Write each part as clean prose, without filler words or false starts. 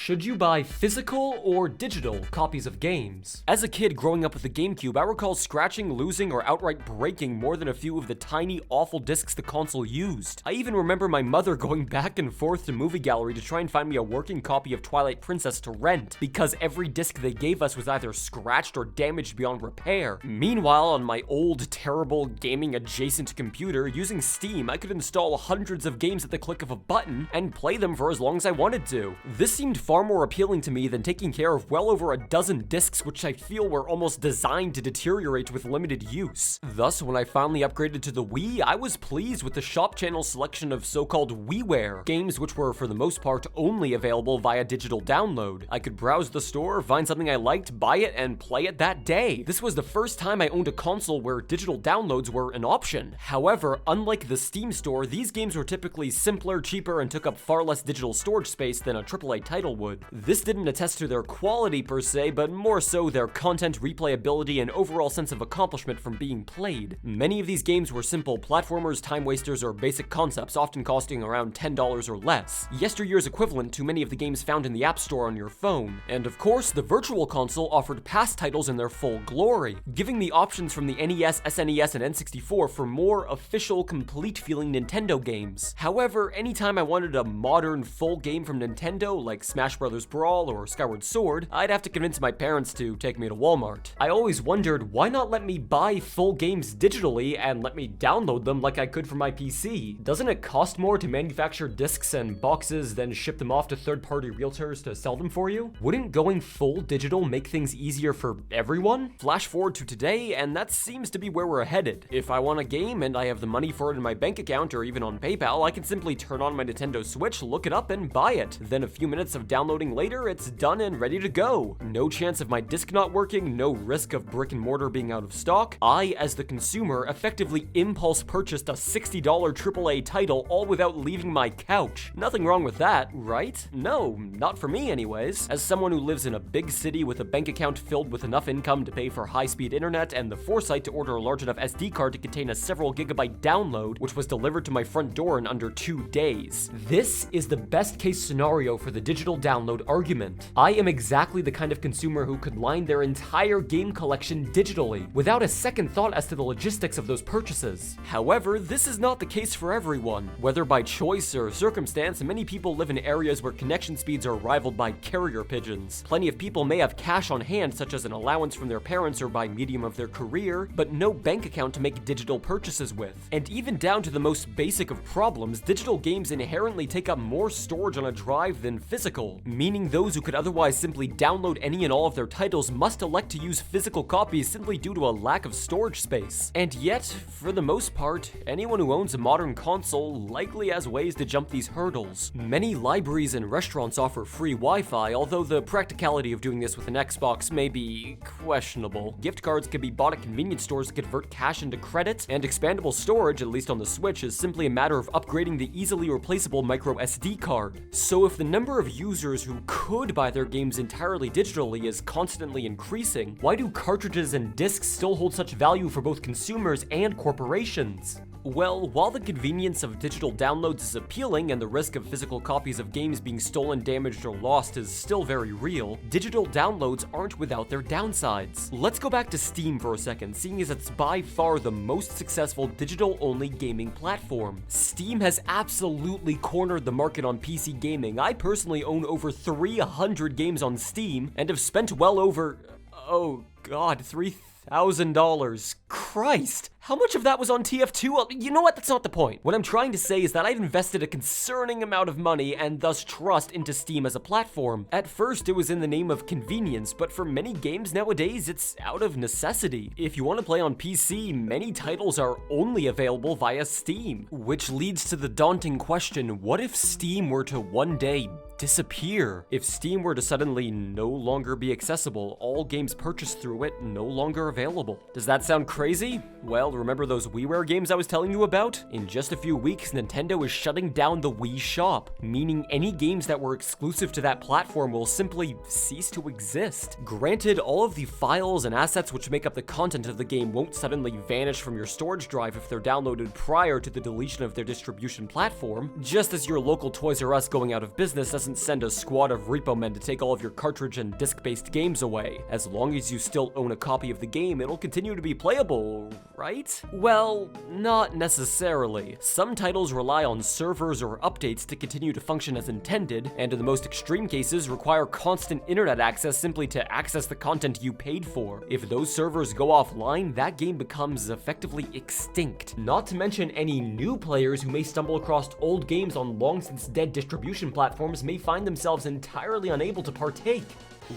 Should you buy physical or digital copies of games? As a kid growing up with the GameCube, I recall scratching, losing, or outright breaking more than a few of the tiny, awful discs the console used. I even remember my mother going back and forth to Movie Gallery to try and find me a working copy of Twilight Princess to rent, because every disc they gave us was either scratched or damaged beyond repair. Meanwhile, on my old, terrible, gaming-adjacent computer, using Steam, I could install hundreds of games at the click of a button and play them for as long as I wanted to. This seemed far more appealing to me than taking care of well over a dozen discs which I feel were almost designed to deteriorate with limited use. Thus, when I finally upgraded to the Wii, I was pleased with the shop channel's selection of so-called WiiWare, games which were for the most part only available via digital download. I could browse the store, find something I liked, buy it, and play it that day. This was the first time I owned a console where digital downloads were an option. However, unlike the Steam store, these games were typically simpler, cheaper, and took up far less digital storage space than a AAA title would. This didn't attest to their quality per se, but more so their content, replayability, and overall sense of accomplishment from being played. Many of these games were simple platformers, time wasters, or basic concepts, often costing around $10 or less, yesteryear's equivalent to many of the games found in the App Store on your phone. And of course, the Virtual Console offered past titles in their full glory, giving the options from the NES, SNES, and N64 for more official, complete-feeling Nintendo games. However, anytime I wanted a modern, full game from Nintendo, like Smash Bros. Brawl or Skyward Sword, I'd have to convince my parents to take me to Walmart. I always wondered, why not let me buy full games digitally and let me download them like I could from my PC? Doesn't it cost more to manufacture discs and boxes than ship them off to third-party realtors to sell them for you? Wouldn't going full digital make things easier for everyone? Flash forward to today, and that seems to be where we're headed. If I want a game and I have the money for it in my bank account or even on PayPal, I can simply turn on my Nintendo Switch, look it up, and buy it. Then a few minutes of downloading later, it's done and ready to go. No chance of my disc not working, no risk of brick and mortar being out of stock. I, as the consumer, effectively impulse purchased a $60 AAA title all without leaving my couch. Nothing wrong with that, right? No, not for me anyways. As someone who lives in a big city with a bank account filled with enough income to pay for high-speed internet and the foresight to order a large enough SD card to contain a several gigabyte download, which was delivered to my front door in under 2 days. This is the best case scenario for the digital download argument. I am exactly the kind of consumer who could line their entire game collection digitally, without a second thought as to the logistics of those purchases. However, this is not the case for everyone. Whether by choice or circumstance, many people live in areas where connection speeds are rivaled by carrier pigeons. Plenty of people may have cash on hand, such as an allowance from their parents or by medium of their career, but no bank account to make digital purchases with. And even down to the most basic of problems, digital games inherently take up more storage on a drive than physical, meaning those who could otherwise simply download any and all of their titles must elect to use physical copies simply due to a lack of storage space. And yet, for the most part, anyone who owns a modern console likely has ways to jump these hurdles. Many libraries and restaurants offer free Wi-Fi, although the practicality of doing this with an Xbox may be questionable. Gift cards can be bought at convenience stores to convert cash into credit, and expandable storage, at least on the Switch, is simply a matter of upgrading the easily replaceable micro SD card. So if the number of users who could buy their games entirely digitally is constantly increasing, why do cartridges and discs still hold such value for both consumers and corporations? Well, while the convenience of digital downloads is appealing and the risk of physical copies of games being stolen, damaged, or lost is still very real, digital downloads aren't without their downsides. Let's go back to Steam for a second, seeing as it's by far the most successful digital-only gaming platform. Steam has absolutely cornered the market on PC gaming. I personally own over 300 games on Steam and have spent well over, oh god, $3,000. Christ! How much of that was on TF2? Well, you know what? That's not the point. What I'm trying to say is that I've invested a concerning amount of money and thus trust into Steam as a platform. At first, it was in the name of convenience, but for many games nowadays, it's out of necessity. If you want to play on PC, many titles are only available via Steam, which leads to the daunting question, what if Steam were to one day disappear? If Steam were to suddenly no longer be accessible, all games purchased through it no longer available. Does that sound crazy? Well, remember those WiiWare games I was telling you about? In just a few weeks, Nintendo is shutting down the Wii shop, meaning any games that were exclusive to that platform will simply cease to exist. Granted, all of the files and assets which make up the content of the game won't suddenly vanish from your storage drive if they're downloaded prior to the deletion of their distribution platform, just as your local Toys R Us going out of business doesn't doesn't send a squad of repo men to take all of your cartridge and disc-based games away. As long as you still own a copy of the game, it'll continue to be playable, right? Well, not necessarily. Some titles rely on servers or updates to continue to function as intended, and in the most extreme cases require constant internet access simply to access the content you paid for. If those servers go offline, that game becomes effectively extinct. Not to mention any new players who may stumble across old games on long-since-dead distribution platforms may find themselves entirely unable to partake.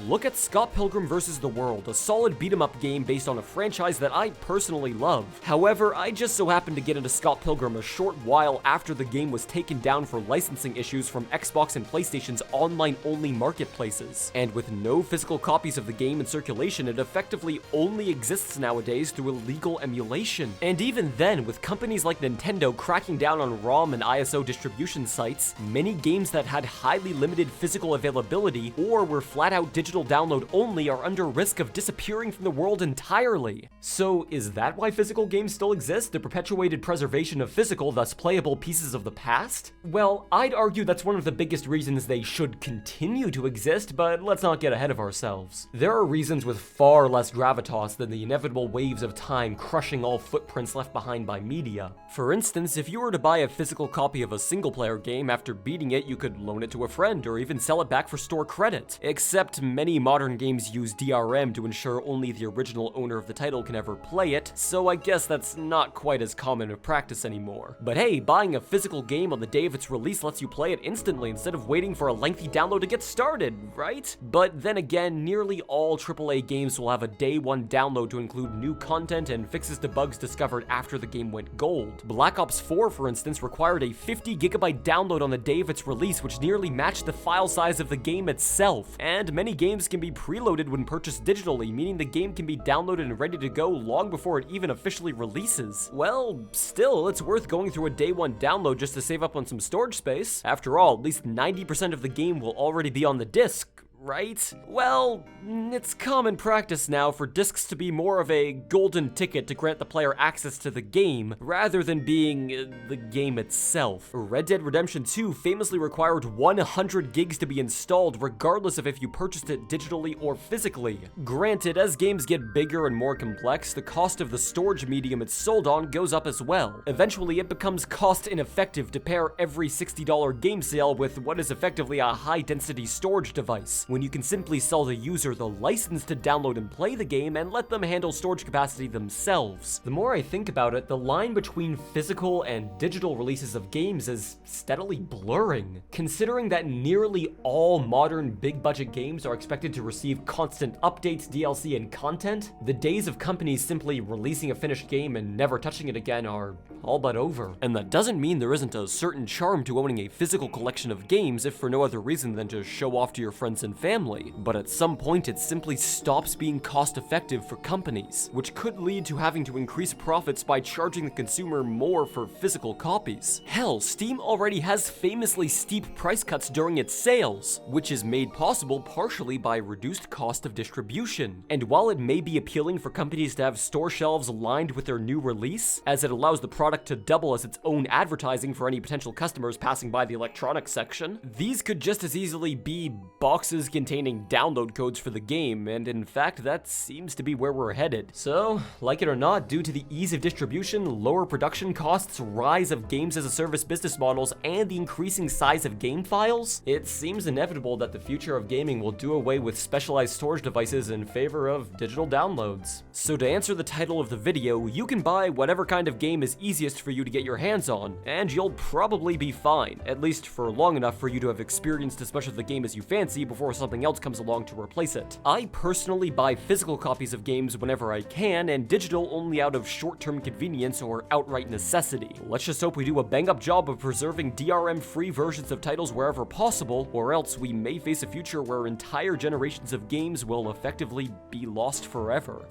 Look at Scott Pilgrim vs. the World, a solid beat-em-up game based on a franchise that I personally love. However, I just so happened to get into Scott Pilgrim a short while after the game was taken down for licensing issues from Xbox and PlayStation's online-only marketplaces. And with no physical copies of the game in circulation, it effectively only exists nowadays through illegal emulation. And even then, with companies like Nintendo cracking down on ROM and ISO distribution sites, many games that had highly limited physical availability or were flat-out digital download only are under risk of disappearing from the world entirely. So is that why physical games still exist? The perpetuated preservation of physical, thus playable pieces of the past? Well, I'd argue that's one of the biggest reasons they should continue to exist, but let's not get ahead of ourselves. There are reasons with far less gravitas than the inevitable waves of time crushing all footprints left behind by media. For instance, if you were to buy a physical copy of a single-player game, after beating it, you could loan it to a friend or even sell it back for store credit. Except many modern games use DRM to ensure only the original owner of the title can ever play it, so I guess that's not quite as common a practice anymore. But hey, buying a physical game on the day of its release lets you play it instantly instead of waiting for a lengthy download to get started, right? But then again, nearly all AAA games will have a day one download to include new content and fixes to bugs discovered after the game went gold. Black Ops 4, for instance, required a 50GB download on the day of its release, which nearly matched the file size of the game itself. And many games can be preloaded when purchased digitally, meaning the game can be downloaded and ready to go long before it even officially releases. Well, still, it's worth going through a day one download just to save up on some storage space. After all, at least 90% of the game will already be on the disc, right? Well, it's common practice now for discs to be more of a golden ticket to grant the player access to the game, rather than being the game itself. Red Dead Redemption 2 famously required 100 gigs to be installed, regardless of if you purchased it digitally or physically. Granted, as games get bigger and more complex, the cost of the storage medium it's sold on goes up as well. Eventually, it becomes cost ineffective to pair every $60 game sale with what is effectively a high-density storage device, when you can simply sell the user the license to download and play the game and let them handle storage capacity themselves. The more I think about it, the line between physical and digital releases of games is steadily blurring. Considering that nearly all modern big-budget games are expected to receive constant updates, DLC, and content, the days of companies simply releasing a finished game and never touching it again are all but over. And that doesn't mean there isn't a certain charm to owning a physical collection of games, if for no other reason than to show off to your friends and family. But at some point, it simply stops being cost-effective for companies, which could lead to having to increase profits by charging the consumer more for physical copies. Hell, Steam already has famously steep price cuts during its sales, which is made possible partially by reduced cost of distribution. And while it may be appealing for companies to have store shelves lined with their new release, as it allows the product to double as its own advertising for any potential customers passing by the electronics section, these could just as easily be boxes containing download codes for the game, and in fact, that seems to be where we're headed. So, like it or not, due to the ease of distribution, lower production costs, rise of games-as-a-service business models, and the increasing size of game files, it seems inevitable that the future of gaming will do away with specialized storage devices in favor of digital downloads. So to answer the title of the video, you can buy whatever kind of game is easiest for you to get your hands on, and you'll probably be fine, at least for long enough for you to have experienced as much of the game as you fancy before something else comes along to replace it. I personally buy physical copies of games whenever I can, and digital only out of short-term convenience or outright necessity. Let's just hope we do a bang-up job of preserving DRM-free versions of titles wherever possible, or else we may face a future where entire generations of games will effectively be lost forever.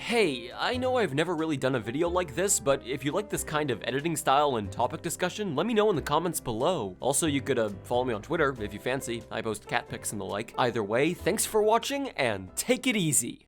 Hey, I know I've never really done a video like this, but if you like this kind of editing style and topic discussion, let me know in the comments below. Also, you could follow me on Twitter if you fancy. I post cat pics and the like. Either way, thanks for watching, and take it easy!